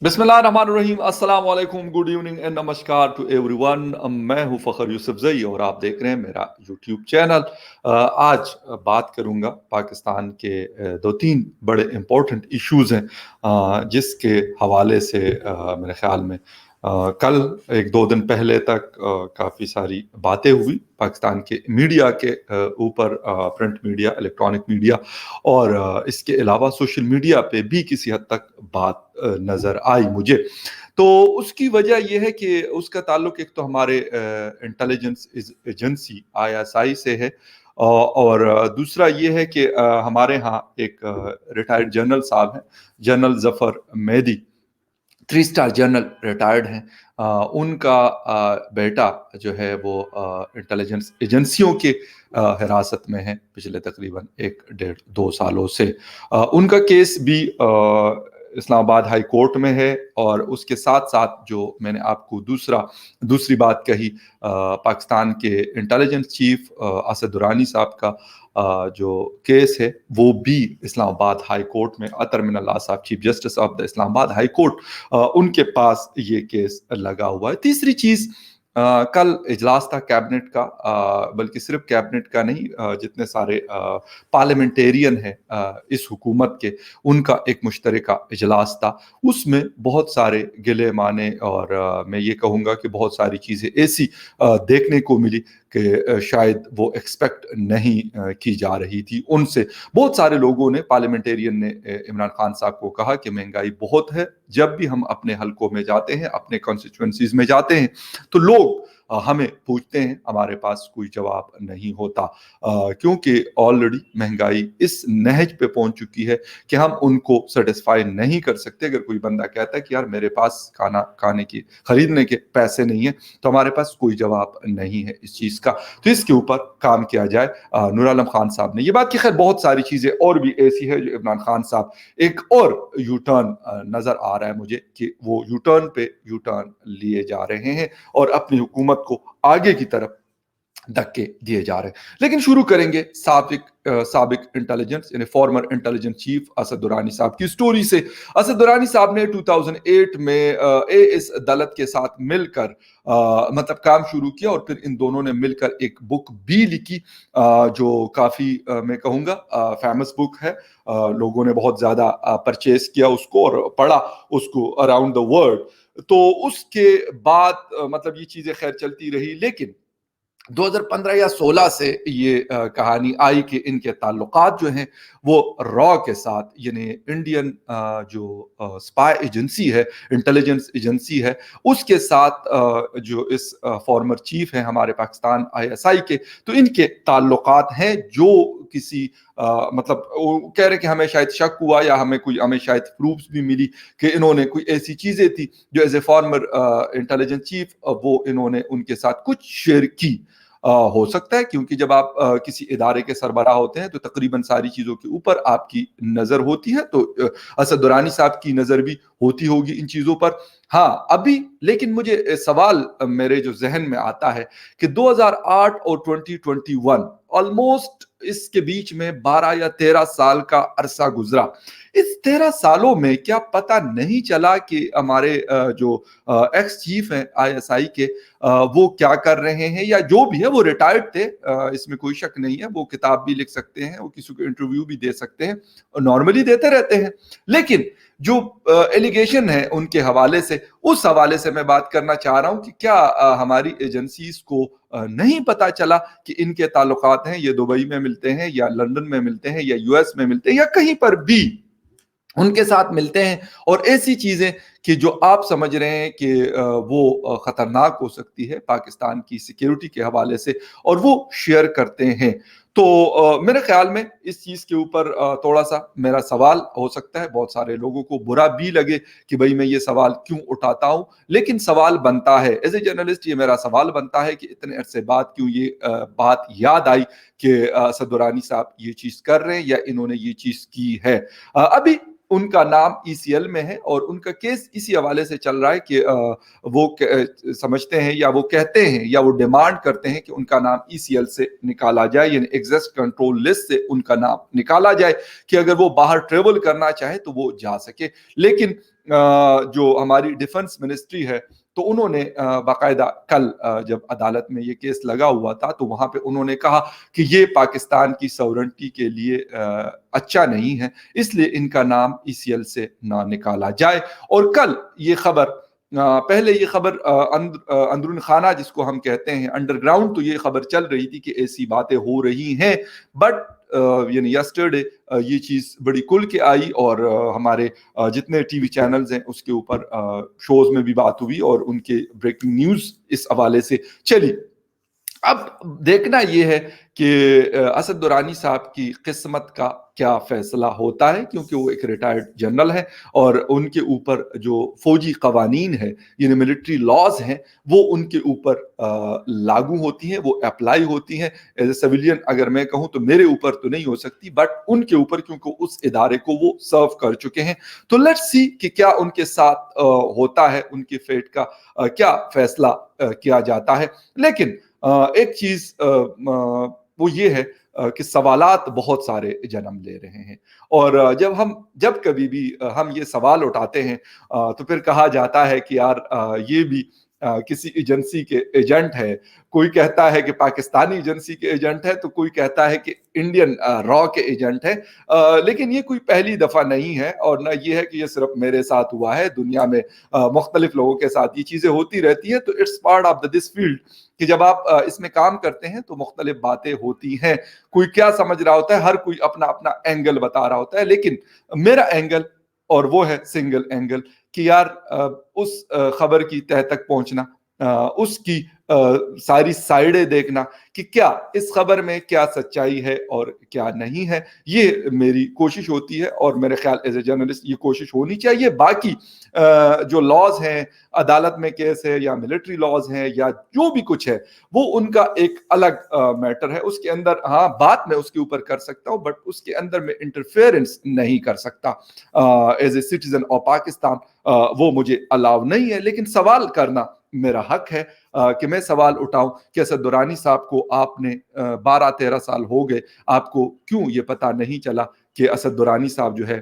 बिस्मिल्लाहिर्रहमानिर्रहीम, अस्सलाम वालेकुम, गुड इवनिंग एंड नमस्कार टू एवरीवन। मैं हूं फ़खर यूसुफजई और आप देख रहे हैं मेरा यूट्यूब चैनल। आज बात करूंगा पाकिस्तान के दो तीन बड़े इम्पोर्टेंट इश्यूज़ हैं जिसके हवाले से मेरे ख्याल में कल एक दो दिन पहले तक काफ़ी सारी बातें हुई पाकिस्तान के मीडिया के ऊपर, प्रिंट मीडिया, इलेक्ट्रॉनिक मीडिया और इसके अलावा सोशल मीडिया पे भी किसी हद तक बात नज़र आई मुझे। तो उसकी वजह यह है कि उसका ताल्लुक एक तो हमारे इंटेलिजेंस एजेंसी आईएसआई से है, और दूसरा ये है कि हमारे यहाँ एक रिटायर्ड जनरल साहब हैं, general Zafar Mehdi, 3 star general retired हैं। उनका बेटा जो है वो इंटेलिजेंस एजेंसियों के हिरासत में है पिछले तकरीबन 1 डेढ़ 2 सालों से। उनका केस भी इस्लामाबाद हाई कोर्ट में है, और उसके साथ साथ जो मैंने आपको दूसरी बात कही, पाकिस्तान के इंटेलिजेंस चीफ असद दुरानी साहब का जो केस है वो भी इस्लामाबाद हाई कोर्ट में, अतर मिनल्लाह साहब chief justice of the Islamabad high court, उनके पास ये केस लगा हुआ है। तीसरी चीज, कल इजलास था कैबिनेट का, बल्कि सिर्फ कैबिनेट का नहीं, जितने सारे पार्लियामेंटेरियन हैं इस हुकूमत के, उनका एक मुश्तरका इजलास था। उसमें बहुत सारे गिले माने और मैं ये कहूँगा कि बहुत सारी चीज़ें ऐसी देखने को मिली कि शायद वो एक्सपेक्ट नहीं की जा रही थी उनसे। बहुत सारे लोगों ने, पार्लियामेंटेरियन ने इमरान खान साहब को कहा कि महंगाई बहुत है। जब भी हम अपने हलकों में जाते हैं, अपने कॉन्स्टिट्यूएंसीज में जाते हैं, तो लोग हमें पूछते हैं, हमारे पास कोई जवाब नहीं होता, क्योंकि ऑलरेडी महंगाई इस नहज पे पहुंच चुकी है कि हम उनको सेटिस्फाई नहीं कर सकते। अगर कोई बंदा कहता है कि यार मेरे पास खाना खाने की, खरीदने के पैसे नहीं है, तो हमारे पास कोई जवाब नहीं है इस चीज़ का। तो इसके ऊपर काम किया जाए। नूर आलम खान साहब ने ये बात की। खैर बहुत सारी चीज़ें और भी ऐसी है जो इमरान खान साहब, एक और यू टर्न नज़र आ रहा है मुझे कि वो यू टर्न पे यू टर्न लिए जा रहे हैं और अपनी हुकूमत को आगे की तरफ धक्के दिए जा रहे हैं। लेकिन शुरू करेंगे साबिक इंटेलिजेंस यानी former intelligence chief Asad Durrani साहब की स्टोरी से। असद दुरानी साहब ने 2008 में एएस अदालत के साथ मिलकर मतलब काम शुरू किया, और फिर इन दोनों ने मिलकर एक बुक भी लिखी, जो काफ़ी मैं कहूँगा फेमस बुक है। लोगों ने बहुत ज़्यादा परचेज किया उसको और पढ़ा उसको अराउंड द वर्ल्ड। तो उसके बाद मतलब ये चीज़ें खैर चलती रही, लेकिन 2015 या 16 से ये कहानी आई कि इनके ताल्लुकात जो हैं वो रॉ के साथ, यानी इंडियन जो स्पाई एजेंसी है, इंटेलिजेंस एजेंसी है, उसके साथ जो इस फॉर्मर चीफ है हमारे पाकिस्तान आईएसआई के, तो इनके ताल्लुकात हैं जो किसी मतलब वो कह रहे कि हमें शायद शक हुआ या हमें शायद प्रूफ्स भी मिली कि इन्होंने कोई ऐसी चीज़ें थी जो as a former intelligence chief वो इन्होंने उनके साथ कुछ शेयर की। हो सकता है, क्योंकि जब आप किसी इदारे के सरबराह होते हैं तो तकरीबन सारी चीज़ों के ऊपर आपकी नज़र होती है, तो असद दुरानी साहब की नज़र भी होती होगी इन चीज़ों पर। हाँ, अभी लेकिन मुझे सवाल मेरे जो जहन में आता है कि 2008 और 2021 ऑलमोस्ट इसके बीच में 12 या 13 साल का अरसा गुजरा। इस 13 सालों में क्या पता नहीं चला कि हमारे जो एक्स चीफ हैं आईएसआई के, वो क्या कर रहे हैं, या जो भी है वो रिटायर्ड थे, इसमें कोई शक नहीं है। वो किताब भी लिख सकते हैं, वो किसी को इंटरव्यू भी दे सकते हैं, नॉर्मली देते रहते हैं। लेकिन जो एलिगेशन है उनके हवाले से, उस हवाले से मैं बात करना चाह रहा हूं कि क्या हमारी एजेंसीज को नहीं पता चला कि इनके ताल्लुकात हैं, ये दुबई में मिलते हैं या लंदन में मिलते हैं या यूएस में मिलते हैं या कहीं पर भी उनके साथ मिलते हैं, और ऐसी चीजें कि जो आप समझ रहे हैं कि वो खतरनाक हो सकती है पाकिस्तान की सिक्योरिटी के हवाले से, और वो शेयर करते हैं। तो मेरे ख्याल में इस चीज के ऊपर थोड़ा सा मेरा सवाल हो सकता है, बहुत सारे लोगों को बुरा भी लगे कि भाई मैं ये सवाल क्यों उठाता हूं, लेकिन सवाल बनता है एज ए जर्नलिस्ट, ये मेरा सवाल बनता है कि इतने अरसे बाद क्यों ये बात याद आई कि असद दुरानी साहब ये चीज कर रहे हैं या इन्होंने ये चीज की है। अभी उनका नाम ECL में है और उनका केस इसी हवाले से चल रहा है कि वो समझते हैं या वो कहते हैं या वो डिमांड करते हैं कि उनका नाम ECL से निकाला जाए, यानी एग्जिस्ट कंट्रोल लिस्ट से उनका नाम निकाला जाए कि अगर वो बाहर ट्रेवल करना चाहे तो वो जा सके। लेकिन जो हमारी डिफेंस मिनिस्ट्री है तो उन्होंने बाकायदा कल जब अदालत में ये केस लगा हुआ था तो वहां पे उन्होंने कहा कि ये पाकिस्तान की सॉवरेनिटी के लिए अच्छा नहीं है, इसलिए इनका नाम ECL से ना निकाला जाए। और कल ये खबर पहले ये खबर अंदरून खाना जिसको हम कहते हैं अंडरग्राउंड, तो ये खबर चल रही थी कि ऐसी बातें हो रही हैं, बट यानी यस्टरडे ये चीज़ बड़ी खुल के आई और हमारे जितने टीवी चैनल्स हैं उसके ऊपर शोज में भी बात हुई और उनके ब्रेकिंग न्यूज़ इस हवाले से चली। अब देखना यह है कि असद दुरानी साहब की किस्मत का क्या फैसला होता है, क्योंकि वो एक रिटायर्ड जनरल है और उनके ऊपर जो फौजी कवानीन है यानी मिलिट्री लॉज हैं वो उनके ऊपर लागू होती हैं, वो अप्लाई होती हैं। एज ए सिविलियन अगर मैं कहूँ तो मेरे ऊपर तो नहीं हो सकती, बट उनके ऊपर, क्योंकि उस इदारे को वो सर्व कर चुके हैं। तो लेट्स सी कि क्या उनके साथ होता है, उनके फेट का क्या फैसला किया जाता है। लेकिन एक चीज वो ये है कि सवालात बहुत सारे जन्म ले रहे हैं और जब कभी भी हम ये सवाल उठाते हैं तो फिर कहा जाता है कि यार ये भी किसी एजेंसी के एजेंट है, कोई कहता है कि पाकिस्तानी एजेंसी के एजेंट है, तो कोई कहता है कि इंडियन रॉ के एजेंट है। लेकिन ये कोई पहली दफा नहीं है और ना ये है कि ये सिर्फ मेरे साथ हुआ है, दुनिया में मुख्तलिफ लोगों के साथ ये चीजें होती रहती है। तो it's part of this field कि जब आप इसमें काम करते हैं तो मुख्तलिफ बातें होती हैं, कोई क्या समझ रहा होता है, हर कोई अपना अपना एंगल बता रहा होता है। लेकिन मेरा एंगल और वो है सिंगल एंगल कि यार उस खबर की तह तक पहुंचना, उसकी सारी साइडें देखना कि क्या इस खबर में क्या सच्चाई है और क्या नहीं है, ये मेरी कोशिश होती है और मेरे ख्याल एज ए जर्नलिस्ट ये कोशिश होनी चाहिए। बाकी जो लॉज हैं, अदालत में केस है या मिलिट्री लॉज हैं या जो भी कुछ है, वो उनका एक अलग मैटर है। उसके अंदर हाँ बात मैं उसके ऊपर कर सकता हूँ, बट उसके अंदर मैं इंटरफेरेंस नहीं कर सकता as a citizen of Pakistan. वो मुझे अलाउ नहीं है, लेकिन सवाल करना मेरा हक है कि मैं सवाल उठाऊं कि असद दुरानी साहब को आपने 12-13 साल हो गए, आपको क्यों ये पता नहीं चला कि असद दुरानी साहब जो है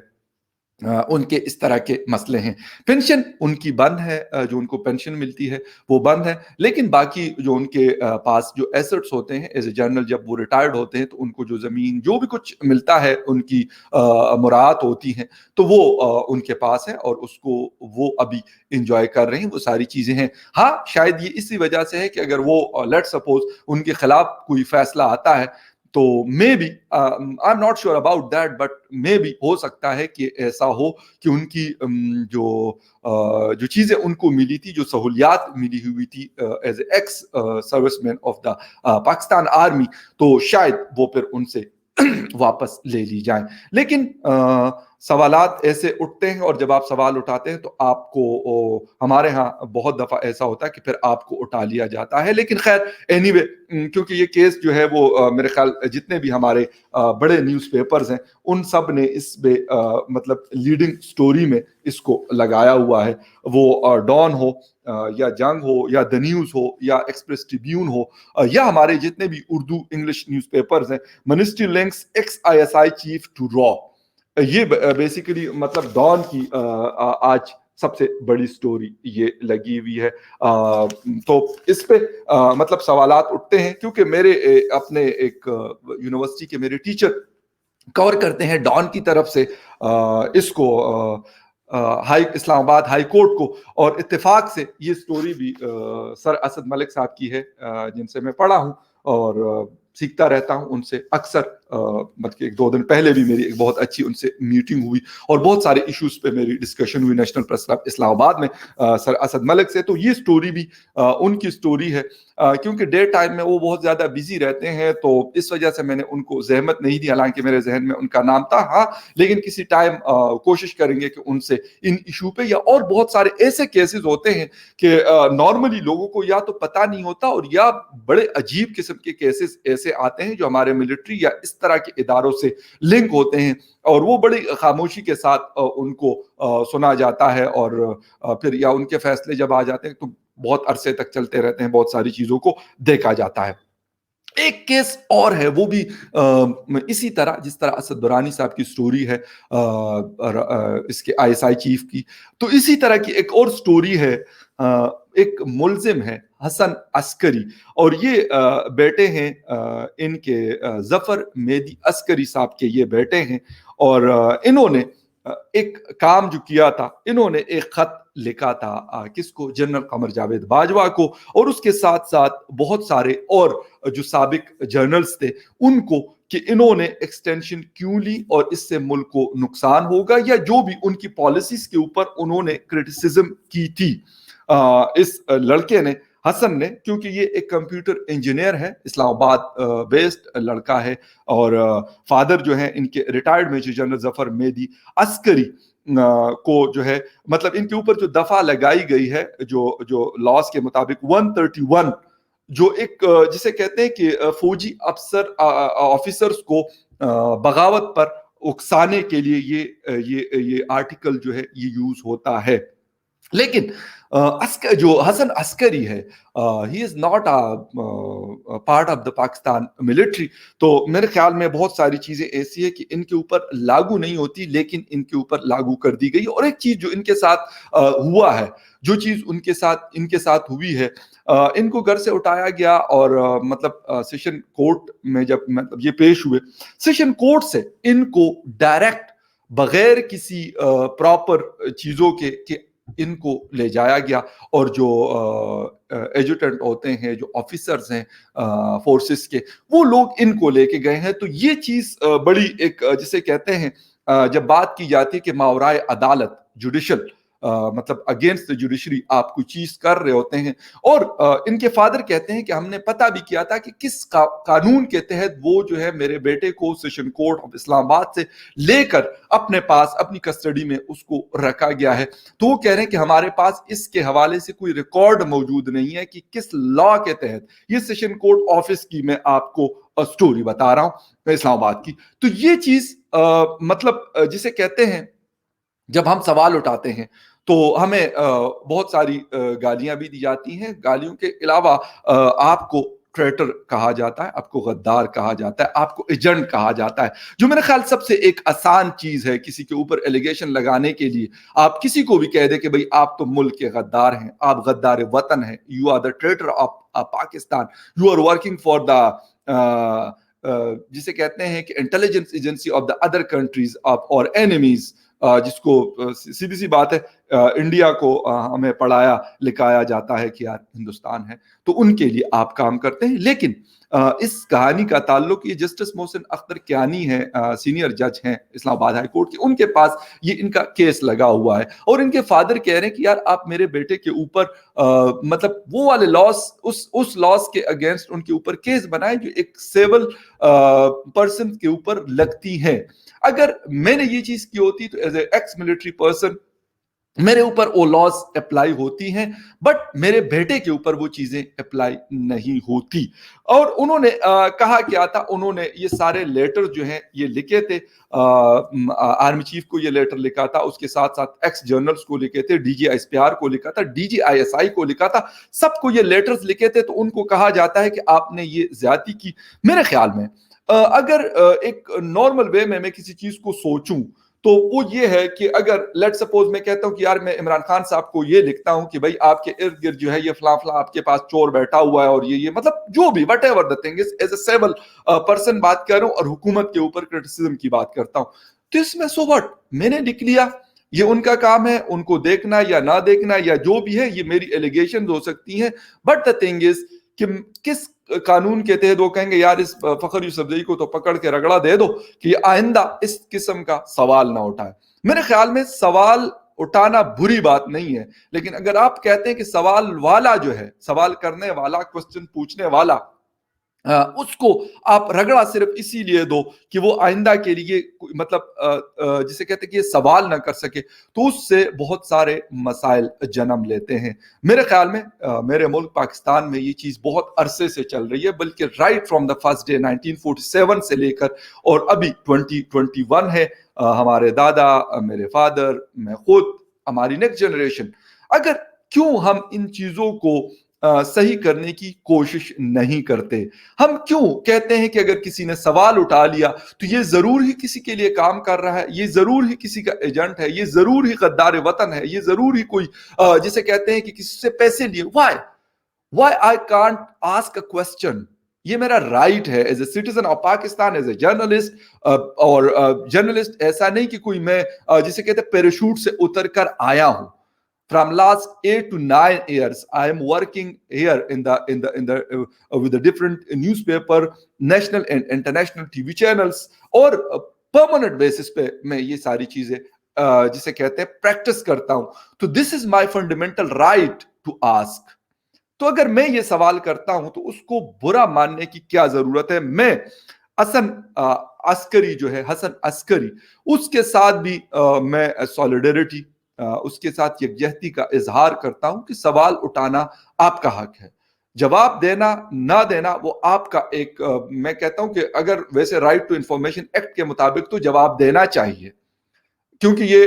उनके इस तरह के मसले हैं। पेंशन उनकी बंद है, जो उनको पेंशन मिलती है वो बंद है, लेकिन बाकी जो उनके पास जो एसेट्स होते हैं एज ए जनरल, जब वो रिटायर्ड होते हैं तो उनको जो ज़मीन जो भी कुछ मिलता है, उनकी मुराद होती हैं, तो वो उनके पास है और उसको वो अभी इंजॉय कर रहे हैं, वो सारी चीज़ें हैं। हाँ, शायद ये इसी वजह से है कि अगर वो लेट सपोज उनके खिलाफ कोई फैसला आता है तो maybe I am not sure about that, but maybe हो सकता है कि ऐसा हो कि उनकी जो चीजें उनको मिली थी, जो सहूलियात मिली हुई थी as ex serviceman of the Pakistan army, तो शायद वो फिर उनसे वापस ले ली जाए। लेकिन सवालात ऐसे उठते हैं और जब आप सवाल उठाते हैं तो आपको हमारे यहाँ बहुत दफा ऐसा होता है कि फिर आपको उठा लिया जाता है। लेकिन खैर एनीवे, क्योंकि ये केस जो है वो मेरे ख्याल जितने भी हमारे बड़े न्यूज़पेपर्स हैं उन सब ने इसमें मतलब लीडिंग स्टोरी में इसको लगाया हुआ है, वो डॉन हो या जंग हो या द न्यूज़ हो या एक्सप्रेस ट्रिब्यून हो या हमारे जितने भी उर्दू इंग्लिश न्यूज़पेपर्स हैं। Ministry links ex ISI chief to रॉ, ये बेसिकली मतलब डॉन की आज सबसे बड़ी स्टोरी ये लगी हुई है। तो इस पे मतलब सवालात उठते हैं, क्योंकि मेरे अपने एक यूनिवर्सिटी के मेरे टीचर कवर करते हैं डॉन की तरफ से इसको इस्लामाबाद हाई कोर्ट को, और इत्तेफाक से ये स्टोरी भी सर असद मलिक साहब की है, जिनसे मैं पढ़ा हूँ और सीखता रहता हूँ उनसे अक्सर। मतलब 1-2 दिन पहले भी मेरी एक बहुत अच्छी उनसे मीटिंग हुई और बहुत सारे इश्यूज पे मेरी डिस्कशन हुई नेशनल प्रेस क्लब इस्लामाबाद में सर असद मलिक से। तो ये स्टोरी भी उनकी स्टोरी है, क्योंकि डे टाइम में वो बहुत ज़्यादा बिजी रहते हैं, तो इस वजह से मैंने उनको जहमत नहीं दी, हालांकि मेरे जहन में उनका नाम था। हाँ, लेकिन किसी टाइम कोशिश करेंगे कि उनसे इन इशू पे, या और बहुत सारे ऐसे केसेस होते हैं कि नॉर्मली लोगों को या तो पता नहीं होता और या बड़े अजीब किस्म के केसेस ऐसे आते हैं जो हमारे मिलिट्री या इस طرح کے اداروں سے لنک ہوتے ہیں اور وہ بڑی خاموشی کے ساتھ ان کو سنا جاتا ہے اور پھر یا ان کے فیصلے جب آ جاتے ہیں تو بہت عرصے تک چلتے رہتے ہیں، بہت ساری چیزوں کو دیکھا جاتا ہے۔ ایک کیس اور ہے، وہ بھی اسی طرح جس طرح اسد درانی صاحب کی سٹوری ہے اس کے آئی ایس آئی چیف کی، تو اسی طرح کی ایک اور سٹوری ہے۔ ایک ملزم ہے حسن عسکری، اور یہ بیٹے ہیں ان کے ظفر مہدی عسکری صاحب کے یہ بیٹے ہیں، اور انہوں نے ایک کام جو کیا تھا، انہوں نے ایک خط لکھا تھا کس کو؟ جنرل قمر جاوید باجوہ کو، اور اس کے ساتھ ساتھ بہت سارے اور جو سابق جرنلز تھے ان کو، کہ انہوں نے ایکسٹینشن کیوں لی اور اس سے ملک کو نقصان ہوگا، یا جو بھی ان کی پالیسیز کے اوپر انہوں نے کرٹیسزم کی تھی۔ اس لڑکے نے، حسن نے، کیونکہ یہ ایک کمپیوٹر انجینئر ہے، اسلام آباد بیسڈ لڑکا ہے، اور فادر جو ہے ان کے ریٹائرڈ میجر جنرل ظفر مہدی عسکری کو جو ہے، مطلب ان کے اوپر جو دفعہ لگائی گئی ہے جو لاس کے مطابق 131، جو ایک جسے کہتے ہیں کہ فوجی آفیسرز کو بغاوت پر اکسانے کے لیے یہ آرٹیکل جو ہے یہ یوز ہوتا ہے۔ لیکن جو حسن عسکری ہے، he is not part of the Pakistan military, تو میرے خیال میں بہت ساری چیزیں ایسی ہے کہ ان کے اوپر لاگو نہیں ہوتی، لیکن ان کے اوپر لاگو کر دی گئی۔ اور ایک چیز جو ان کے ساتھ ہوا ہے، جو چیز ان کے ساتھ ہوئی ہے، ان کو گھر سے اٹھایا گیا اور مطلب سیشن کورٹ میں جب مطلب یہ پیش ہوئے، سیشن کورٹ سے ان کو ڈائریکٹ بغیر کسی پراپر چیزوں کے ان کو لے جایا گیا، اور جو ایجوٹنٹ ہوتے ہیں، جو آفیسرز ہیں فورسز کے، وہ لوگ ان کو لے کے گئے ہیں۔ تو یہ چیز بڑی ایک جسے کہتے ہیں، جب بات کی جاتی ہے کہ ماورائے عدالت، جوڈیشل مطلب اگینسٹ جوڈیشری آپ کوئی چیز کر رہے ہوتے ہیں، اور ان کے فادر کہتے ہیں کہ ہم نے پتہ بھی کیا تھا کہ کس قانون کے تحت وہ جو ہے میرے بیٹے کو سیشن کورٹ آف اسلام آباد سے لے کر اپنے پاس اپنی کسٹڈی میں اس کو رکھا گیا ہے۔ تو وہ کہہ رہے ہیں کہ ہمارے پاس اس کے حوالے سے کوئی ریکارڈ موجود نہیں ہے کہ کس لا کے تحت یہ سیشن کورٹ آفس کی میں آپ کو سٹوری بتا رہا ہوں اسلام آباد کی۔ تو یہ چیز مطلب جسے کہتے ہیں، جب ہم سوال اٹھاتے ہیں تو ہمیں بہت ساری گالیاں بھی دی جاتی ہیں۔ گالیوں کے علاوہ آپ کو ٹریٹر کہا جاتا ہے، آپ کو غدار کہا جاتا ہے، آپ کو ایجنٹ کہا جاتا ہے، جو میرے خیال سب سے ایک آسان چیز ہے کسی کے اوپر ایلیگیشن لگانے کے لیے۔ آپ کسی کو بھی کہہ دیں کہ بھئی آپ تو ملک کے غدار ہیں، آپ غدار وطن ہیں، you are the traitor of Pakistan, you are working for the جسے کہتے ہیں کہ intelligence agency of the other countries اور اینیمیز، جس کو سیدھی سی بات ہے انڈیا کو ہمیں پڑھایا لکھایا جاتا ہے کہ یار ہندوستان ہے، تو ان کے لیے آپ کام کرتے ہیں۔ لیکن اس کہانی کا تعلق یہ جسٹس محسن اختر کیانی ہے، سینئر جج ہیں اسلام آباد ہائی کورٹ کے، ان کے پاس یہ ان کا کیس لگا ہوا ہے، اور ان کے فادر کہہ رہے ہیں کہ یار آپ میرے بیٹے کے اوپر مطلب وہ والے لاس، اس لاس کے اگینسٹ ان کے اوپر کیس بنائے جو ایک سیول پرسن کے اوپر لگتی ہیں۔ اگر میں نے یہ چیز کی ہوتی تو as a x military person میرے اوپر وہ لاز اپلائی ہوتی ہیں، بٹ میرے بیٹے کے اوپر وہ چیزیں اپلائی نہیں ہوتی۔ اور انہوں نے کہا کیا تھا، انہوں نے یہ سارے لیٹر جو ہیں یہ لکھے تھے، آرمی چیف کو یہ لیٹر لکھا تھا، اس کے ساتھ ساتھ ایکس جرنلز کو لکھے تھے، D G I S P R کو لکھا تھا، D G I S I کو لکھا تھا، سب کو یہ لیٹرز لکھے تھے۔ تو ان کو کہا جاتا ہے کہ آپ نے یہ زیادتی کی۔ میرے خیال میں اگر ایک نارمل وے میں کسی چیز کو سوچوں تو وہ یہ ہے کہ اگر لیٹ سپوز میں کہتا ہوں کہ یار میں عمران خان صاحب کو یہ لکھتا ہوں کہ بھائی آپ کے ارد گرد جو ہے یہ فلاں فلاں آپ کے پاس چور بیٹھا ہوا ہے، اور یہ مطلب جو بھی whatever the thing is, as a civil person بات کر رہا ہوں، اور حکومت کے اوپر کرٹیسزم کی بات کرتا ہوں، تو اس میں سو وٹ، میں نے لکھ لیا، یہ ان کا کام ہے، ان کو دیکھنا یا نہ دیکھنا یا جو بھی ہے، یہ میری ایلیگیشنز ہو سکتی ہیں، بٹ دا تھنگ از کہ کس قانون کے تحت وہ کہیں گے یار اس فخر یوسفزئی کو تو پکڑ کے رگڑا دے دو کہ یہ آئندہ اس قسم کا سوال نہ اٹھائے۔ میرے خیال میں سوال اٹھانا بری بات نہیں ہے، لیکن اگر آپ کہتے ہیں کہ سوال والا جو ہے، سوال کرنے والا، کوسچن پوچھنے والا उसको आप रगड़ा सिर्फ इसीलिए दो कि वो आइंदा के लिए मतलब जिसे कहते हैं कि ये सवाल ना कर सके, तो उससे बहुत सारे मसाइल जन्म लेते हैं। मेरे ख्याल में मेरे मुल्क पाकिस्तान में ये चीज़ बहुत अरसे से चल रही है, बल्कि right from the first day 1947 से लेकर और अभी 2021 है। हमारे दादा, मेरे फादर, मैं खुद, हमारी नेक्स्ट जनरेशन, अगर क्यों हम इन चीज़ों को सही करने की कोशिश नहीं करते? हम क्यों कहते हैं कि अगर किसी ने सवाल उठा लिया तो ये जरूर ही किसी के लिए काम कर रहा है, ये जरूर ही किसी का एजेंट है, ये जरूर ही गद्दार वतन है, ये जरूर ही कोई जिसे कहते हैं कि किसी से पैसे लिए। Why I can't ask a question? ये मेरा राइट है as a citizen of Pakistan, as a journalist. और जर्नलिस्ट ऐसा नहीं कि कोई मैं जिसे कहते हैं पैराशूट से उतर कर आया हूं। From last 8 to 9 years, I am working here in the with the different newspaper, national and international TV channels, और permanent basis पे मैं ये सारी चीजें जिसे कहते हैं प्रैक्टिस करता हूं। तो this is my fundamental right to ask. तो अगर मैं ये सवाल करता हूं तो उसको बुरा मानने की क्या जरूरत है? मैं हसन अस्करी, उसके साथ भी मैं सॉलिडरिटी, उसके साथ यकजहती का इजहार करता हूं कि सवाल उठाना आपका हक है, जवाब देना ना देना वो आपका एक मैं कहता हूं कि अगर वैसे राइट टू इंफॉर्मेशन एक्ट के मुताबिक तो जवाब देना चाहिए, क्योंकि ये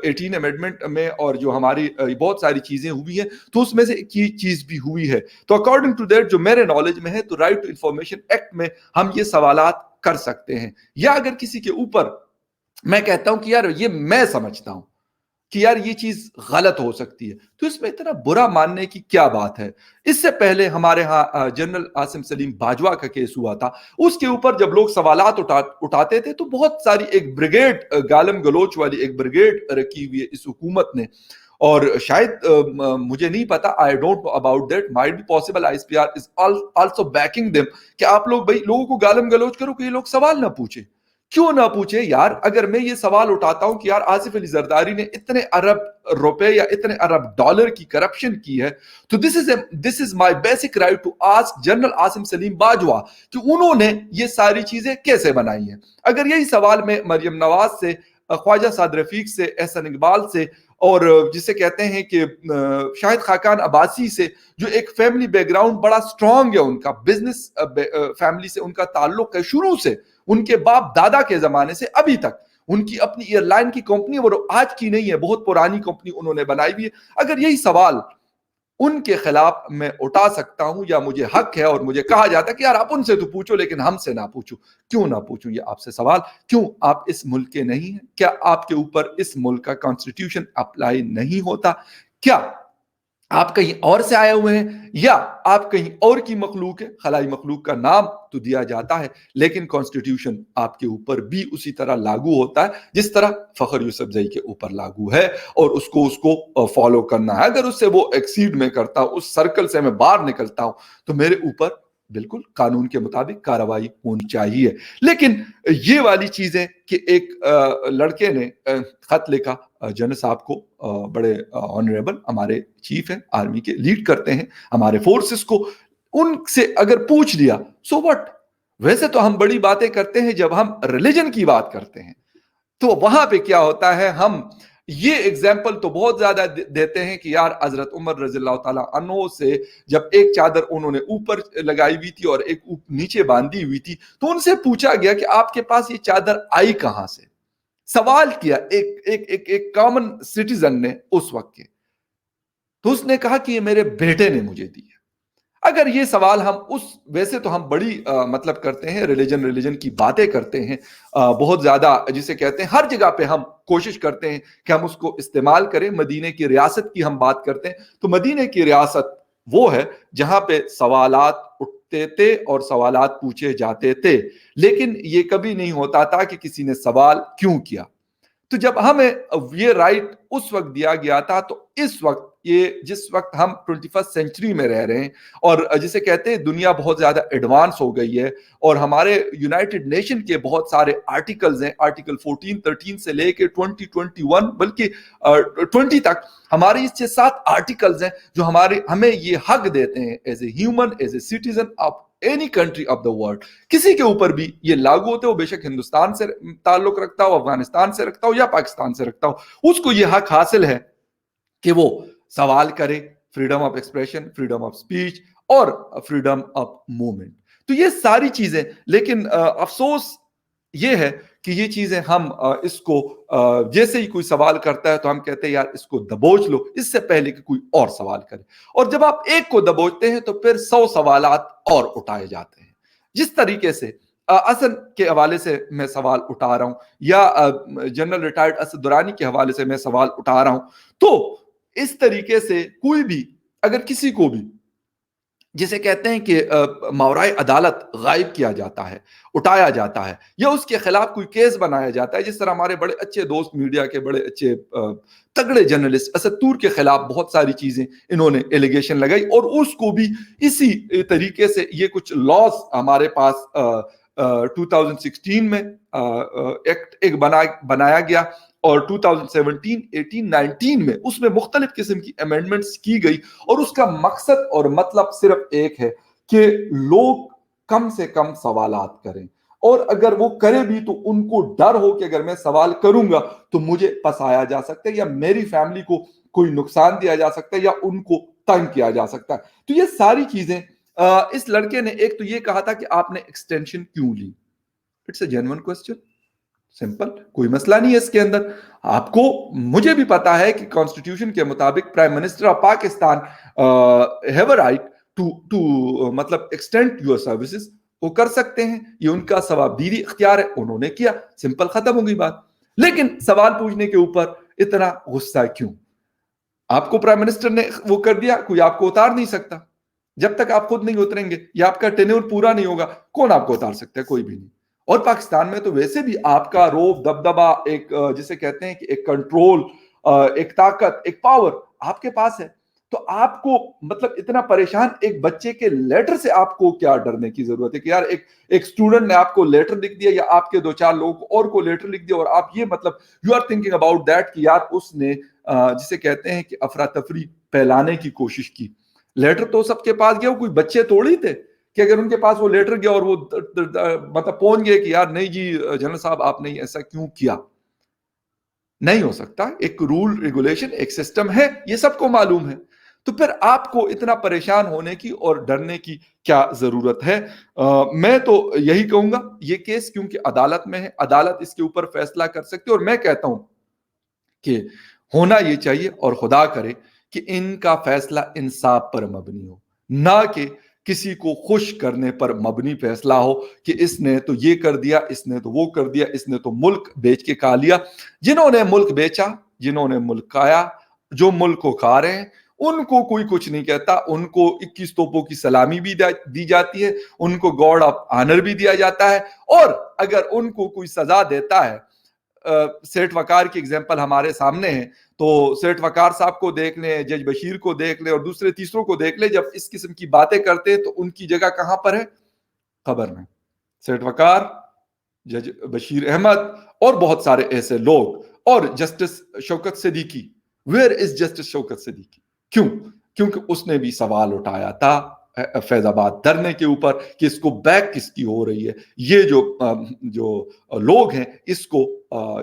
18 अमेंडमेंट में और जो हमारी बहुत सारी चीजें हुई हैं तो उसमें से एक चीज भी हुई है। तो अकॉर्डिंग टू दैट जो मेरे नॉलेज में है, तो राइट टू इंफॉर्मेशन एक्ट में हम ये सवालात कर सकते हैं। या अगर किसी के ऊपर मैं कहता हूं कि यार ये मैं समझता हूं कि यार ये चीज गलत हो सकती है, तो इसमें इतना बुरा मानने की क्या बात है? इससे पहले हमारे यहाँ जनरल आसिम सलीम बाजवा का केस हुआ था, उसके ऊपर जब लोग सवालात उठाते थे तो बहुत सारी एक ब्रिगेड, गालम गलोच वाली एक ब्रिगेड रखी हुई है इस हुकूमत ने। और शायद मुझे नहीं पता, I don't know about that, might be possible ISPR is also banking them कि आप लोग भाई लोगों को गालम गलोच करो कि ये लोग सवाल ना पूछे। क्यों ना पूछे यार? अगर मैं ये सवाल उठाता हूं कि यार आसिफ अली जरदारी ने इतने अरब रुपए या इतने अरब डॉलर की करप्शन की है, तो this is my basic right to ask general Asim Saleem Bajwa कि उन्होंने ये सारी चीजें कैसे बनाई हैं। अगर यही सवाल मैं मरियम नवाज से, ख्वाजा साद रफीक से, एहसन इकबाल से, और जिसे कहते हैं कि शाहिद खाकान अब्बासी से, जो एक फैमिली बैकग्राउंड बड़ा स्ट्रांग है, उनका बिजनेस फैमिली से उनका ताल्लुक है शुरू से, उनके बाप दादा के जमाने से अभी तक, उनकी अपनी एयरलाइन की कंपनी, वो आज की नहीं है, बहुत पुरानी कंपनी उन्होंने बनाई हुई है। अगर यही सवाल उनके खिलाफ मैं उठा सकता हूं या मुझे हक है, और मुझे कहा जाता है कि यार आप उनसे तो पूछो लेकिन हमसे ना पूछो, क्यों ना पूछूं ये आपसे सवाल? क्यों आप इस मुल्क के नहीं हैं? क्या आपके ऊपर इस मुल्क का कॉन्स्टिट्यूशन अप्लाई नहीं होता? क्या आप कहीं और से आए हुए हैं, या आप कहीं और की मखलूक है? खलाई मखलूक का नाम तो दिया जाता है, लेकिन कॉन्स्टिट्यूशन आपके ऊपर भी उसी तरह लागू होता है जिस तरह फखर यूसुफजई के ऊपर लागू है, और उसको फॉलो करना है। अगर उससे वो एक्सीड में करता हूं, उस सर्कल से मैं बाहर निकलता हूं, तो मेरे ऊपर बिल्कुल कानून के मुताबिक कार्रवाई होनी चाहिए। लेकिन ये वाली चीजें कि एक लड़के ने खत लिखा जनरल साहब को, बड़े ऑनरेबल हमारे चीफ हैं, आर्मी के, लीड करते हैं हमारे फोर्सेस को, उनसे अगर पूछ लिया सो व्हाट? वैसे तो हम बड़ी बातें करते हैं जब हम रिलीजन की बात करते हैं, तो वहां पे क्या होता है, हम ये एग्जाम्पल तो बहुत ज्यादा देते हैं कि यार हजरत उमर रज़ियल्लाहु ताला अन्हु से जब एक चादर उन्होंने ऊपर लगाई हुई थी और एक नीचे बांधी हुई थी, तो उनसे पूछा गया कि आपके पास ये चादर आई कहां से? सवाल किया एक एक एक एक कॉमन सिटीजन ने उस वक्त के, तो उसने कहा कि ये मेरे बेटे ने मुझे दी है। अगर ये सवाल हम वैसे तो हम बड़ी मतलब करते हैं, रिलीजन की बातें करते हैं बहुत ज्यादा, जिसे कहते हैं हर जगह पे हम कोशिश करते हैं कि हम उसको इस्तेमाल करें। मदीने की रियासत की हम बात करते हैं, तो मदीने की रियासत वो है जहां पे सवालात उठते थे और सवालात पूछे जाते थे, लेकिन ये कभी नहीं होता था कि किसी ने सवाल क्यों किया। तो जब हमें ये राइट उस वक्त दिया गया था, तो इस वक्त ये जिस वक्त हम 21st सेंचुरी में रह रहे हैं, और जिसे कहते हैं दुनिया बहुत ज्यादा एडवांस हो गई है, और हमारे यूनाइटेड नेशन के बहुत सारे आर्टिकल्स हैं, आर्टिकल 14, 13 से लेके 20, 21 बल्कि 20 तक हमारे इस 7 आर्टिकल्स हैं जो हमें ये हक देते हैं as a human, as a citizen of any country of the world, किसी के ऊपर भी ये लागू होते हो, बेशक हिंदुस्तान से ताल्लुक रखता हो, अफगानिस्तान से रखता हो या पाकिस्तान से रखता हो, उसको ये हक हासिल है कि वो सवाल करे, freedom of expression, freedom of speech और फ्रीडम ऑफ मूवमेंट। तो ये सारी चीजें, लेकिन अफसोस ये है कि ये चीजें हम इसको जैसे ही कोई सवाल करता है तो हम कहते हैं यार इसको दबोच लो इससे पहले कि कोई और सवाल करे, और जब आप एक को दबोचते हैं तो फिर 100 सवालात और उठाए जाते हैं। जिस तरीके से असद के हवाले से मैं सवाल उठा रहा हूं या जनरल रिटायर्ड असद दुरानी के हवाले से मैं सवाल उठा रहा हूं, तो इस तरीके से कोई भी अगर किसी को भी जिसे कहते हैं कि मावराए अदालत गायब किया जाता है, उठाया जाता है, या उसके खिलाफ कोई केस बनाया जाता है, जिस तरह हमारे बड़े अच्छे दोस्त मीडिया के बड़े अच्छे तगड़े जर्नलिस्ट असद तूर के खिलाफ बहुत सारी चीजें इन्होंने एलिगेशन लगाई, और उसको भी इसी तरीके से ये कुछ लॉज हमारे पास 2016 में एक्ट एक बनाया गया, और 2017, 18, 19 में उसमें मुख्तलिफ किस्म की अमेंडमेंट्स की गई, और उसका मकसद और मतलब सिर्फ एक है कि लोग कम से कम सवालात करें, और अगर वो करे भी तो उनको डर हो कि अगर मैं सवाल करूंगा तो मुझे फंसाया जा सकता है, या मेरी फैमिली को कोई नुकसान दिया जा सकता है, या उनको तंग किया जा सकता है। तो ये सारी चीजें इस लड़के ने एक तो ये कहा था कि आपने एक्सटेंशन क्यों ली, it's a genuine question, simple, कोई मसला नहीं है इसके अंदर। आपको, मुझे भी पता है कि कॉन्स्टिट्यूशन के मुताबिक prime minister of Pakistan have a right to मतलब एक्सटेंड योर सर्विसेज, वो कर सकते हैं, ये उनका सवाबदीदी इख्तियार है, उन्होंने किया, सिंपल, खत्म हो गई बात। लेकिन सवाल पूछने के ऊपर इतना गुस्सा क्यों? आपको प्राइम मिनिस्टर ने वो कर दिया, कोई आपको उतार नहीं सकता जब तक आप खुद नहीं उतरेंगे या आपका टेन्योर पूरा नहीं होगा। कौन आपको उतार सकता है? कोई भी नहीं। और पाकिस्तान में तो वैसे भी आपका रोब दबदबा, एक जिसे कहते हैं कि एक कंट्रोल, एक ताकत, एक पावर आपके पास है, तो आपको मतलब इतना परेशान एक बच्चे के लेटर से आपको क्या डरने की जरूरत है कि यार एक स्टूडेंट ने आपको लेटर लिख दिया या आपके दो चार लोग और को लेटर लिख दिया, और आप ये मतलब you are thinking about that कि यार उसने जिसे कहते हैं कि अफरा तफरी फैलाने की कोशिश की। लेटर तो सबके पास गया, वो कोई बच्चे थोड़ी थे कि अगर उनके पास वो लेटर गया और वो मतलब पहुंच गए कि यार नहीं जी जनरल साहब आपने ऐसा क्यों किया। नहीं हो सकता, एक रूल रेगुलेशन, एक सिस्टम है, ये सबको मालूम है। तो फिर आपको इतना परेशान होने की और डरने की क्या जरूरत है? मैं तो यही कहूंगा, ये केस क्योंकि अदालत में है, अदालत इसके ऊपर फैसला कर सकती है, और मैं कहता हूं कि होना ये चाहिए, और खुदा करे कि इनका फैसला इंसाफ पर मबनी हो, ना कि किसी को खुश करने पर मबनी फैसला हो कि इसने तो ये कर दिया, इसने तो वो कर दिया, इसने तो मुल्क बेच के खा लिया। जिन्होंने मुल्क बेचा, जिन्होंने मुल्क खाया, जो मुल्क को खा रहे हैं, उनको कोई कुछ नहीं कहता, उनको 21 तोपों की सलामी भी दी जाती है, उनको गॉड ऑफ ऑनर भी दिया जाता है, और अगर उनको कोई सजा देता है, सेठ वकार की एग्जांपल हमारे सामने है, तो सेठ वकार साहब को देख ले, जज बशीर को देख ले, और दूसरे तीसरों को देख ले, जब इस किस्म की बातें करते हैं तो उनकी जगह कहां पर है? खबर में। सेठ वकार, जज बशीर अहमद और बहुत सारे ऐसे लोग, और justice Shaukat Siddiqui, where is justice Shaukat Siddiqui? क्यों? क्योंकि उसने भी सवाल उठाया था फैजाबाद धरने के ऊपर कि इसको बैक किसकी हो रही है, ये जो लोग हैं इसको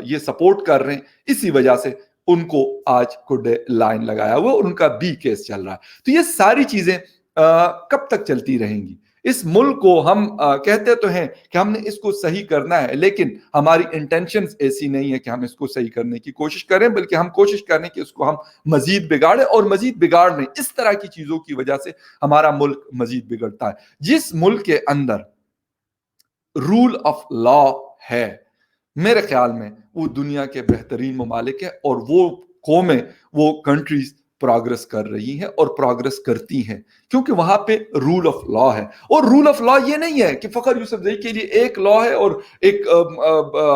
ये सपोर्ट कर रहे हैं, इसी वजह से उनको आज कुड्डे लाइन लगाया हुआ, उनका भी केस चल रहा है। तो ये सारी चीजें कब तक चलती रहेंगी? इस मुल्क को हम कहते तो हैं कि हमने इसको सही करना है, लेकिन हमारी इंटेंशंस ऐसी नहीं है कि हम इसको सही करने की कोशिश करें, बल्कि हम कोशिश करें कि इसको हम मजीद बिगाड़ें, और मजीद बिगाड़ रहे हैं। इस तरह की चीजों की वजह से हमारा मुल्क मजीद बिगड़ता है। जिस मुल्क के अंदर रूल ऑफ लॉ है, मेरे ख्याल में वो दुनिया के बेहतरीन ममालिक है, और वो कौमें, वो कंट्रीज प्रोग्रेस कर रही हैं और प्रोग्रेस करती हैं, क्योंकि वहां पे रूल ऑफ लॉ है। और रूल ऑफ लॉ ये नहीं है कि फखर यूसुफजई के लिए एक लॉ है और एक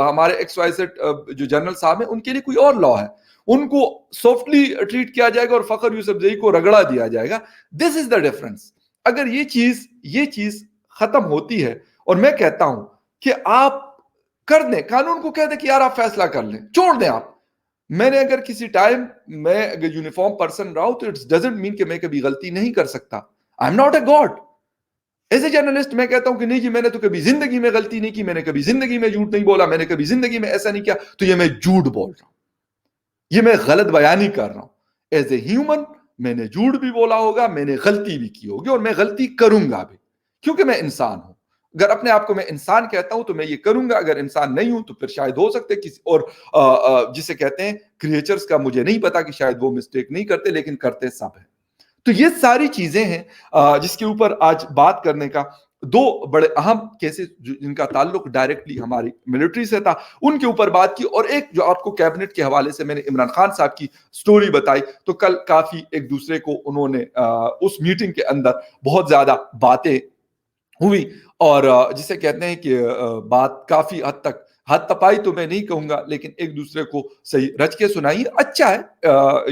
हमारे XYZ जो जनरल साहब हैं उनके लिए कोई और लॉ है, उनको सॉफ्टली ट्रीट किया जाएगा और फखर यूसुफजई को रगड़ा दिया जाएगा। This is the difference. अगर ये चीज खत्म होती है, और मैं कहता हूं कि आप कर दें, कानून को कह दें कि यार आप फैसला कर लें, छोड़ दें आप। मैंने अगर किसी टाइम मैं अगर यूनिफॉर्म पर्सन रहा हूं तो इट्स डजंट मीन कि मैं कभी गलती नहीं कर सकता। आई am not a God. As a journalist میں کہتا ہوں کہ نہیں جی میں نے تو کبھی زندگی میں غلطی نہیں کی, میں نے کبھی زندگی میں جھوٹ نہیں بولا, میں نے کبھی زندگی میں ایسا نہیں کیا, تو یہ میں جھوٹ بول رہا ہوں, یہ میں غلط بیانی کر رہا ہوں. ایز اے ہیومن میں نے جھوٹ بھی بولا ہوگا, میں نے غلطی بھی کی ہوگی, اور میں غلطی کروں گا بھی, کیونکہ میں انسان ہوں. اگر اپنے آپ کو میں انسان کہتا ہوں تو میں یہ کروں گا, اگر انسان نہیں ہوں تو پھر شاید ہو سکتے کسی اور جسے کہتے ہیں کریچرز کا مجھے نہیں پتا کہ شاید وہ مسٹیک نہیں کرتے, لیکن کرتے سب ہیں. تو یہ ساری چیزیں ہیں جس کے اوپر آج بات کرنے کا. دو بڑے اہم کیسز جن کا تعلق ڈائریکٹلی ہماری ملٹری سے تھا, ان کے اوپر بات کی, اور ایک جو آپ کو کیبنٹ کے حوالے سے میں نے عمران خان صاحب کی سٹوری بتائی, تو کل کافی ایک دوسرے کو انہوں نے اس میٹنگ کے اندر بہت زیادہ باتیں ہوئی, اور جسے کہتے ہیں کہ بات کافی حد تک حد تپائی تو میں نہیں کہوں گا, لیکن ایک دوسرے کو صحیح رچ کے سنائی. اچھا ہے,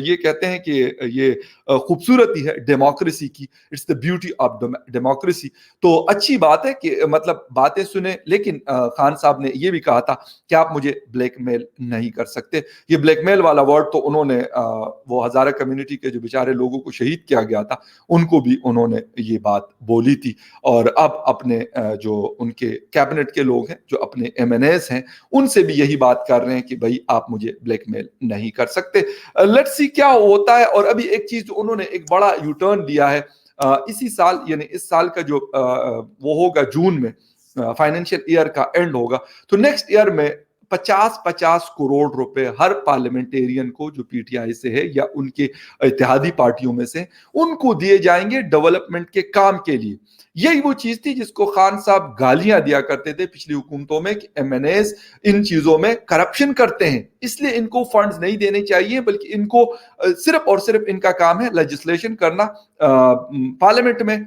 یہ کہتے ہیں کہ یہ خوبصورتی ہے ڈیموکریسی کی, it's the beauty of democracy. تو اچھی بات ہے کہ مطلب باتیں سنیں, لیکن خان صاحب نے یہ بھی کہا تھا کہ آپ مجھے بلیک میل نہیں کر سکتے. یہ بلیک میل والا ورڈ تو انہوں نے وہ ہزارہ کمیونٹی کے جو بیچارے لوگوں کو شہید کیا گیا تھا ان کو بھی انہوں نے یہ بات بولی تھی, اور اب اپنے جو ان کے کیبنٹ کے لوگ ہیں, جو اپنے ایم این ایز ہیں, ان سے بھی یہی بات کر رہے ہیں کہ بھائی آپ مجھے بلیک میل نہیں کر سکتے. لیٹس سی کیا ہوتا ہے. اور ابھی ایک چیز جو انہوں نے ایک بڑا یو ٹرن دیا ہے, اسی سال یعنی اس سال کا جو وہ ہوگا جون میں فائنینشیل ایئر کا اینڈ ہوگا, تو نیکسٹ ایئر میں 50 کروڑ روپے ہر پارلیمنٹیرین کو جو پی ٹی آئی سے ہے یا ان کے اتحادی پارٹیوں میں سے, ان کو دیے جائیں گے ڈیولپمنٹ کے کام کے لیے. یہی وہ چیز تھی جس کو خان صاحب گالیاں دیا کرتے تھے پچھلی حکومتوں میں کہ ایم این ایز ان چیزوں میں کرپشن کرتے ہیں, اس لیے ان کو فنڈز نہیں دینے چاہیے, بلکہ ان کو صرف اور صرف ان کا کام ہے لیجسلیشن کرنا پارلیمنٹ میں,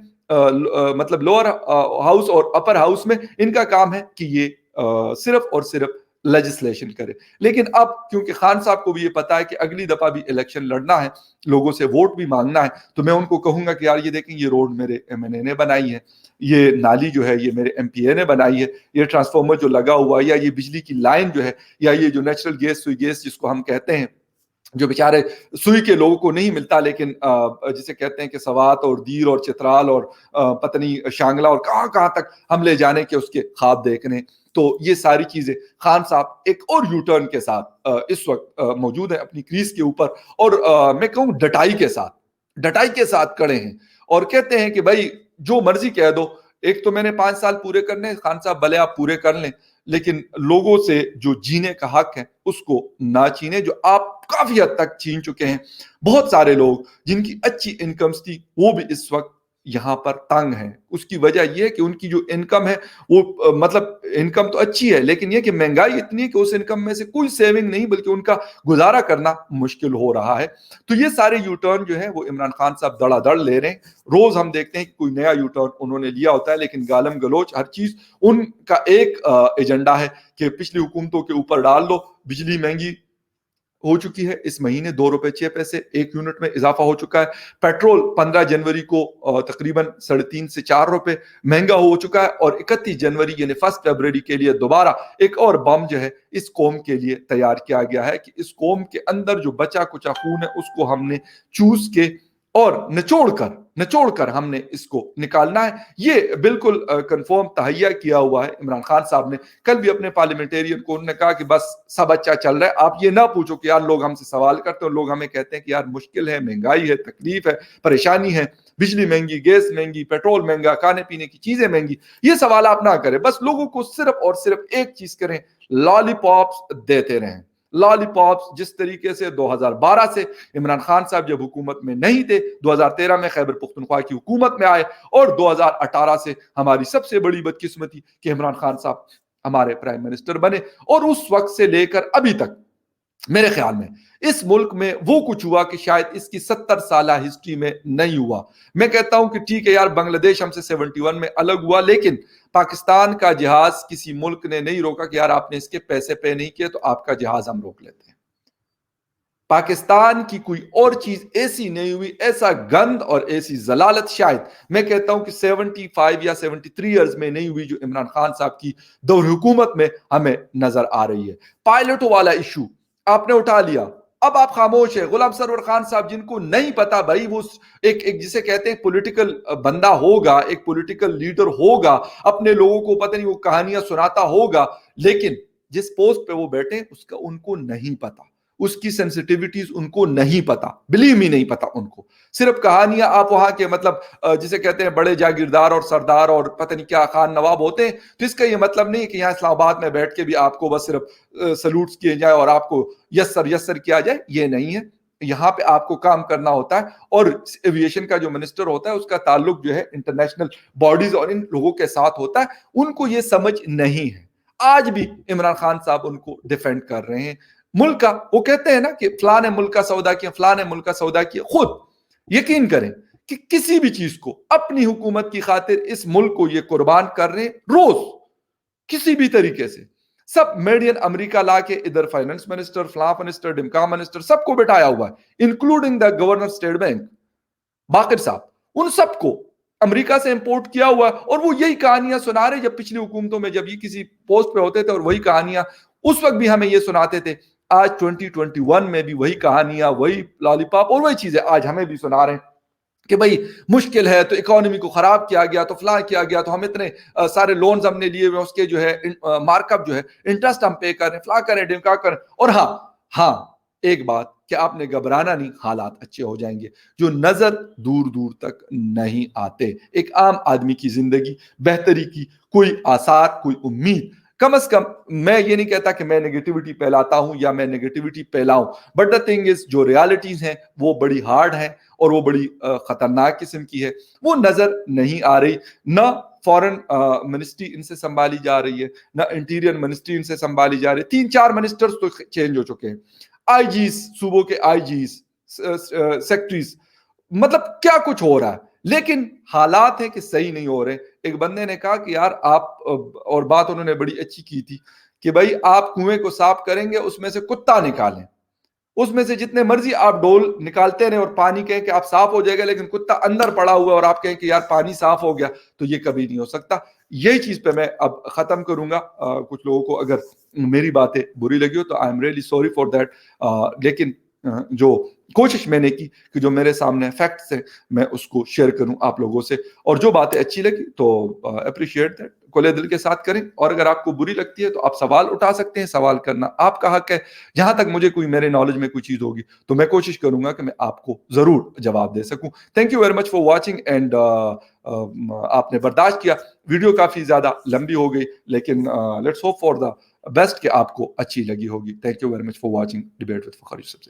مطلب لوور ہاؤس اور اپر ہاؤس میں ان کا کام ہے کہ یہ صرف اور صرف لیجسلیشن کرے. لیکن اب کیونکہ خان صاحب کو بھی یہ پتا ہے کہ اگلی دفعہ بھی الیکشن لڑنا ہے, لوگوں سے ووٹ بھی مانگنا ہے, تو میں ان کو کہوں گا کہ یار یہ دیکھیں یہ روڈ میرے ایم این اے نے بنائی ہے, یہ نالی جو ہے یہ میرے ایم پی اے نے بنائی ہے, یہ ٹرانسفارمر جو لگا ہوا ہے, یا یہ بجلی کی لائن جو ہے, یا یہ جو نیچرل گیس سوئی گیس جس کو ہم کہتے ہیں, جو بیچارے سوئی کے لوگوں کو نہیں ملتا, لیکن جسے کہتے ہیں کہ سوات اور دیر اور چترال اور پتنی شانگلہ اور کہاں کہاں تک ہم لے جانے کے اس کے خواب دیکھنے. تو یہ ساری چیزیں خان صاحب ایک اور یو ٹرن کے ساتھ اس وقت موجود ہیں اپنی کریز کے اوپر, اور میں کہوں ڈٹائی کے ساتھ کھڑے ہیں, اور کہتے ہیں کہ بھائی جو مرضی کہہ دو, ایک تو میں نے 5 سال پورے کرنے, خان صاحب بھلے آپ پورے کر لیں, لیکن لوگوں سے جو جینے کا حق ہے اس کو نہ چھینے, جو آپ کافی حد تک چھین چکے ہیں. بہت سارے لوگ جن کی اچھی انکمز تھی وہ بھی اس وقت یہاں پر تنگ ہیں. اس کی وجہ یہ ہے کہ ان کی جو انکم ہے وہ مطلب انکم تو اچھی ہے, لیکن یہ کہ مہنگائی اتنی ہے کہ اس انکم میں سے کوئی سیونگ نہیں, بلکہ ان کا گزارا کرنا مشکل ہو رہا ہے. تو یہ سارے یو ٹرن جو ہے وہ عمران خان صاحب دڑا دڑ لے رہے ہیں. روز ہم دیکھتے ہیں کہ کوئی نیا یو ٹرن انہوں نے لیا ہوتا ہے, لیکن گالم گلوچ ہر چیز ان کا ایک ایجنڈا ہے کہ پچھلی حکومتوں کے اوپر ڈال دو. بجلی مہنگی ہو چکی ہے, اس مہینے 2 روپے 6 پیسے ایک یونٹ میں اضافہ ہو چکا ہے. پیٹرول 15 جنوری کو تقریباً 3.5 سے 4 روپے مہنگا ہو چکا ہے, اور 31 جنوری یعنی 1 فروری کے لیے دوبارہ ایک اور بم جو ہے اس قوم کے لیے تیار کیا گیا ہے کہ اس قوم کے اندر جو بچا کچا خون ہے اس کو ہم نے چوس کے اور نچوڑ کر ہم نے اس کو نکالنا ہے. یہ بالکل کنفرم تہیا کیا ہوا ہے عمران خان صاحب نے. کل بھی اپنے پارلیمنٹیرین کو انہوں نے کہا کہ بس سب اچھا چل رہا ہے, آپ یہ نہ پوچھو کہ یار لوگ ہم سے سوال کرتے ہیں, اور لوگ ہمیں کہتے ہیں کہ یار مشکل ہے, مہنگائی ہے, تکلیف ہے, پریشانی ہے, بجلی مہنگی, گیس مہنگی, پیٹرول مہنگا, کھانے پینے کی چیزیں مہنگی. یہ سوال آپ نہ کریں, بس لوگوں کو صرف اور صرف ایک چیز کریں, لالی پاپس دیتے رہیں. لالی پاپس جس طریقے سے 2012 سے عمران خان صاحب جب حکومت میں نہیں تھے, 2013 میں خیبر پختونخوا کی حکومت میں آئے, اور 2018 سے ہماری سب سے بڑی بدقسمتی کہ عمران خان صاحب ہمارے پرائم منسٹر بنے, اور اس وقت سے لے کر ابھی تک میرے خیال میں اس ملک میں وہ کچھ ہوا کہ شاید اس کی 70 سالہ ہسٹری میں نہیں ہوا. میں کہتا ہوں کہ ٹھیک ہے یار, بنگلہ دیش ہم سے 71 میں الگ ہوا, لیکن پاکستان کا جہاز کسی ملک نے نہیں روکا کہ یار آپ نے اس کے پیسے پے نہیں کیے تو آپ کا جہاز ہم روک لیتے ہیں. پاکستان کی کوئی اور چیز ایسی نہیں ہوئی, ایسا گند اور ایسی ضلالت شاید میں کہتا ہوں کہ 75 یا 73 ایئرز میں نہیں ہوئی جو عمران خان صاحب کی دور حکومت میں ہمیں نظر آ رہی ہے. پائلٹوں والا ایشو آپ نے اٹھا لیا, اب آپ خاموش ہے. غلام سرور خان صاحب جن کو نہیں پتا بھائی وہ ایک جسے کہتے ہیں پولیٹیکل بندہ ہوگا, ایک پولیٹیکل لیڈر ہوگا, اپنے لوگوں کو پتہ نہیں وہ کہانیاں سناتا ہوگا, لیکن جس پوسٹ پہ وہ بیٹھے اس کا ان کو نہیں پتا, اس کی سینسٹیوٹیز ان کو نہیں پتا, بلیو می نہیں پتا ان کو. صرف کہانیاں آپ وہاں کے مطلب جسے کہتے ہیں بڑے جاگیردار اور سردار اور پتہ نہیں کیا خان نواب ہوتے ہیں, تو اس کا یہ مطلب نہیں کہ یہاں اسلام آباد میں بیٹھ کے بھی آپ کو بس صرف سلوٹس کیے جائے اور آپ کو یسر کیا جائے. یہ نہیں ہے. یہاں پہ آپ کو کام کرنا ہوتا ہے, اور ایویشن کا جو منسٹر ہوتا ہے اس کا تعلق جو ہے انٹرنیشنل باڈیز اور ان لوگوں کے ساتھ ہوتا ہے. ان کو یہ سمجھ نہیں ہے. آج بھی عمران خان صاحب ان کو ڈیفینڈ کر رہے ہیں ملک کا. وہ کہتے ہیں نا کہ فلاں نے ملک کا سودا کیا, فلاں نے ملک کا سودا کیا. خود یقین کریں کہ کسی بھی چیز کو اپنی حکومت کی خاطر اس ملک کو یہ قربان کر رہے ہیں روز, کسی بھی طریقے سے. سب میڈین امریکہ لا کے ادھر فائنانس منسٹر, فلاں منسٹر, ڈمکا منسٹر سب کو بٹھایا ہوا ہے, including the governor state bank Baqir صاحب. ان سب کو امریکہ سے امپورٹ کیا ہوا ہے, اور وہ یہی کہانیاں سنا رہے جب پچھلی حکومتوں میں جب یہ کسی پوسٹ پہ ہوتے تھے, اور وہی کہانیاں اس وقت بھی ہمیں یہ سناتے تھے. آج 2021 میں بھی وہی کہانیاں, وہی لالی پاپ اور وہی چیزیں آج ہمیں بھی سنا رہے ہیں کہ بھئی مشکل ہے تو اکانومی کو خراب کیا گیا, تو فلاں کیا گیا, تو ہم اتنے سارے لونز ہم نے لیے ہوئے, اس کے جو ہے مارک اپ جو ہے انٹرسٹ ہم پے کر رہے ہیں, فلاں کریں ڈمکا کریں. اور ہاں ایک بات کہ آپ نے گھبرانا نہیں, حالات اچھے ہو جائیں گے جو نظر دور دور تک نہیں آتے. ایک عام آدمی کی زندگی بہتری کی کوئی آثار, کوئی امید. کم از کم میں یہ نہیں کہتا کہ میں نیگیٹیوٹی پھیلاتا ہوں یا میں نیگیٹیوٹی پھیلاؤں, بٹ دا تھنگ از جو ریالٹیز ہیں وہ بڑی ہارڈ ہیں اور وہ بڑی خطرناک قسم کی ہے. وہ نظر نہیں آ رہی. نہ فورن منسٹری ان سے سنبھالی جا رہی ہے, نہ انٹیریئر منسٹری ان سے سنبھالی جا رہی ہے. 3-4 منسٹرز تو چینج ہو چکے ہیں, آئی جیز, صوبوں کے آئی جیز, سیکٹریز, مطلب کیا کچھ ہو رہا ہے, لیکن حالات ہیں کہ صحیح نہیں ہو رہے. ایک بندے نے کہا کہ یار آپ, اور بات انہوں نے بڑی اچھی کی تھی کہ بھائی آپ کنویں کو صاف کریں گے اس میں سے کتا نکالیں, اس میں سے جتنے مرضی آپ ڈول نکالتے رہیں اور پانی کہیں کہ آپ صاف ہو جائے گا, لیکن کتا اندر پڑا ہوا اور آپ کہیں کہ یار پانی صاف ہو گیا, تو یہ کبھی نہیں ہو سکتا. یہی چیز پہ میں اب ختم کروں گا. کچھ لوگوں کو اگر میری باتیں بری لگی ہو تو I am really sorry for that, لیکن جو کوشش میں نے کی کہ جو میرے سامنے فیکٹس ہیں میں اس کو شیئر کروں آپ لوگوں سے, اور جو باتیں اچھی لگی تو اپریشیٹ دیٹ, کھلے دل کے ساتھ کریں. اور اگر آپ کو بری لگتی ہے تو آپ سوال اٹھا سکتے ہیں, سوال کرنا آپ کا حق ہے. جہاں تک مجھے کوئی میرے نالج میں کوئی چیز ہوگی تو میں کوشش کروں گا کہ میں آپ کو ضرور جواب دے سکوں. Thank you very much for watching, and آپ نے برداشت کیا. ویڈیو کافی زیادہ لمبی ہو گئی, لیکن let's hope for the best کہ آپ کو اچھی لگی ہوگی. Thank you very much for watching debate with فخر یوسف.